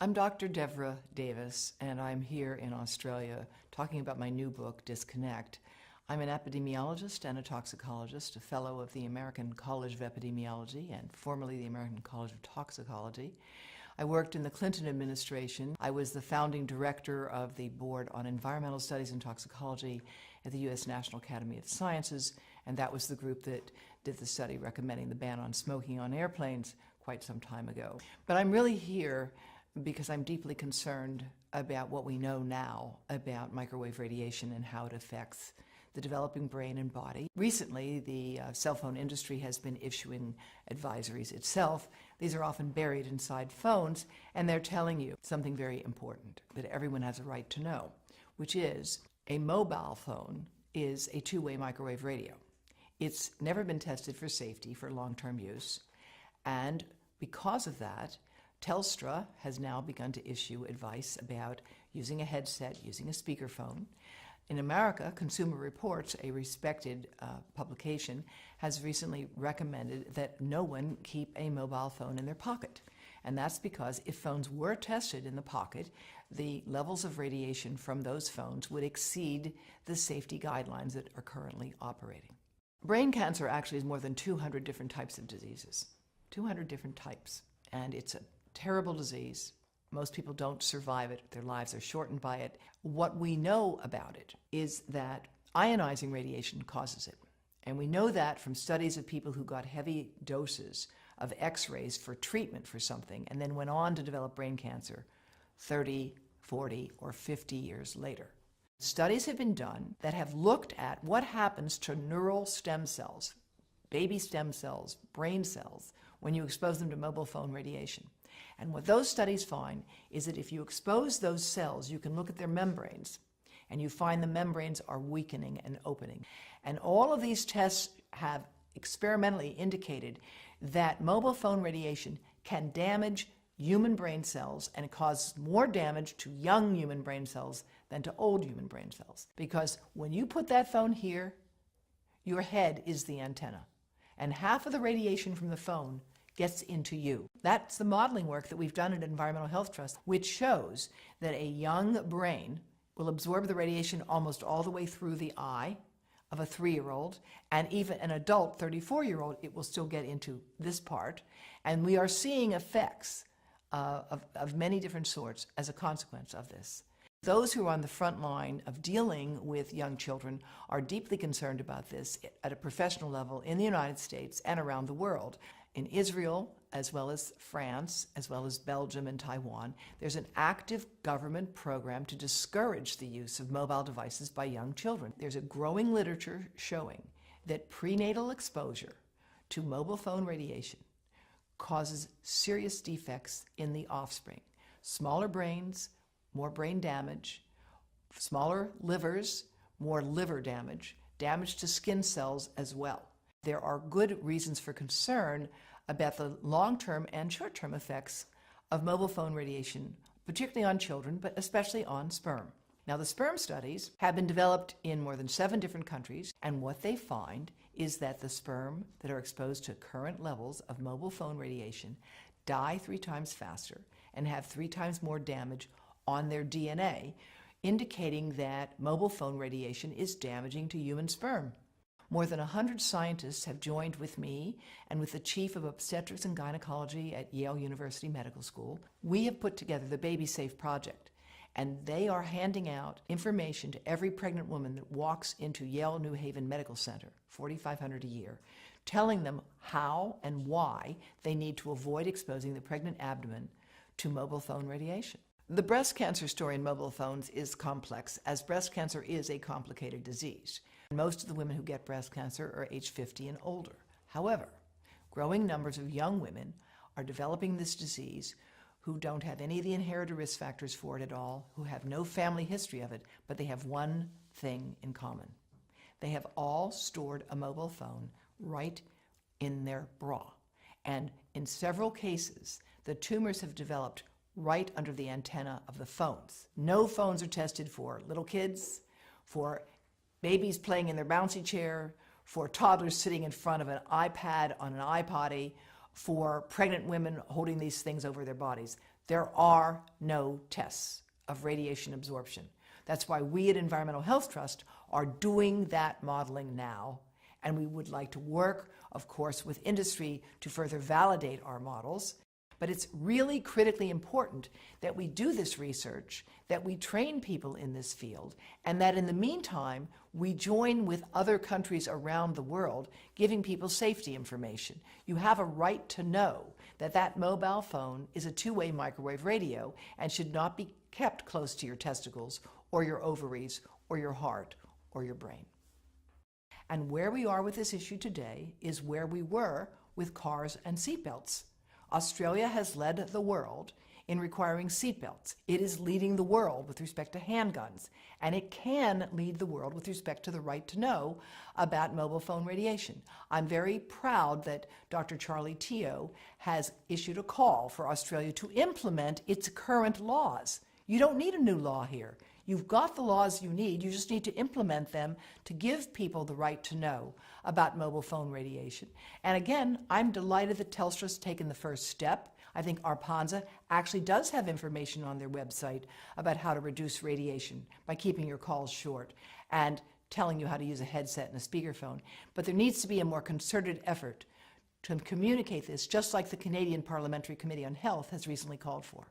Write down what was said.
I'm Dr. Devra Davis, and I'm here in Australia talking about my new book, Disconnect. I'm an epidemiologist and a toxicologist, a fellow of the American College of Epidemiology and formerly the American College of Toxicology. I worked in the Clinton administration. I was the founding director of the Board on Environmental Studies and Toxicology at the U.S. National Academy of Sciences, and that was the group that did the study recommending the ban on smoking on airplanes quite some time ago. But I'm really here because I'm deeply concerned about what we know now about microwave radiation and how it affects the developing brain and body. Recently, the cell phone industry has been issuing advisories itself. These are often buried inside phones, and they're telling you something very important that everyone has a right to know, which is a mobile phone is a two-way microwave radio. It's never been tested for safety for long-term use, and because of that, Telstra has now begun to issue advice about using a headset, using a speakerphone. In America, Consumer Reports, a respected publication, has recently recommended that no one keep a mobile phone in their pocket. And that's because if phones were tested in the pocket, the levels of radiation from those phones would exceed the safety guidelines that are currently operating. Brain cancer actually is more than 200 different types of diseases. 200 different types. And it's a terrible disease. Most people don't survive it. Their lives are shortened by it. What we know about it is that ionizing radiation causes it. And we know that from studies of people who got heavy doses of X-rays for treatment for something and then went on to develop brain cancer 30, 40, or 50 years later. Studies have been done that have looked at what happens to neural stem cells, baby stem cells, brain cells, when you expose them to mobile phone radiation. And what those studies find is that if you expose those cells, you can look at their membranes, and you find the membranes are weakening and opening. And all of these tests have experimentally indicated that mobile phone radiation can damage human brain cells and cause more damage to young human brain cells than to old human brain cells. Because when you put that phone here, your head is the antenna. And half of the radiation from the phone gets into you. That's the modeling work that we've done at Environmental Health Trust, which shows that a young brain will absorb the radiation almost all the way through the eye of a 3-year-old, and even an adult 34-year-old, it will still get into this part. And we are seeing effects of many different sorts as a consequence of this. Those who are on the front line of dealing with young children are deeply concerned about this at a professional level in the United States and around the world. In Israel, as well as France, as well as Belgium and Taiwan, there's an active government program to discourage the use of mobile devices by young children. There's a growing literature showing that prenatal exposure to mobile phone radiation causes serious defects in the offspring. Smaller brains, more brain damage, smaller livers, more liver damage, damage to skin cells as well. There are good reasons for concern about the long-term and short-term effects of mobile phone radiation, particularly on children, but especially on sperm. Now, the sperm studies have been developed in more than 7 different countries, and what they find is that the sperm that are exposed to current levels of mobile phone radiation die 3 times faster and have 3 times more damage on their DNA, indicating that mobile phone radiation is damaging to human sperm. More than 100 scientists have joined with me and with the chief of obstetrics and gynecology at Yale University Medical School. We have put together the Baby Safe Project, and they are handing out information to every pregnant woman that walks into Yale New Haven Medical Center, $4,500 a year, telling them how and why they need to avoid exposing the pregnant abdomen to mobile phone radiation. The breast cancer story in mobile phones is complex, as breast cancer is a complicated disease. Most of the women who get breast cancer are age 50 and older. However, growing numbers of young women are developing this disease who don't have any of the inherited risk factors for it at all, who have no family history of it, but they have one thing in common. They have all stored a mobile phone right in their bra. And in several cases, the tumors have developed right under the antenna of the phones. No phones are tested for little kids, for babies playing in their bouncy chair, for toddlers sitting in front of an iPad on an iPotty, for pregnant women holding these things over their bodies. There are no tests of radiation absorption. That's why we at Environmental Health Trust are doing that modeling now, and we would like to work, of course, with industry to further validate our models. But it's really critically important that we do this research, that we train people in this field, and that in the meantime, we join with other countries around the world, giving people safety information. You have a right to know that that mobile phone is a two-way microwave radio and should not be kept close to your testicles or your ovaries or your heart or your brain. And where we are with this issue today is where we were with cars and seatbelts. Australia has led the world in requiring seatbelts. It is leading the world with respect to handguns, and it can lead the world with respect to the right to know about mobile phone radiation. I'm very proud that Dr. Charlie Teo has issued a call for Australia to implement its current laws. You don't need a new law here. You've got the laws you need. You just need to implement them to give people the right to know about mobile phone radiation. And again, I'm delighted that Telstra's taken the first step. I think ARPANSA actually does have information on their website about how to reduce radiation by keeping your calls short and telling you how to use a headset and a speakerphone. But there needs to be a more concerted effort to communicate this, just like the Canadian Parliamentary Committee on Health has recently called for.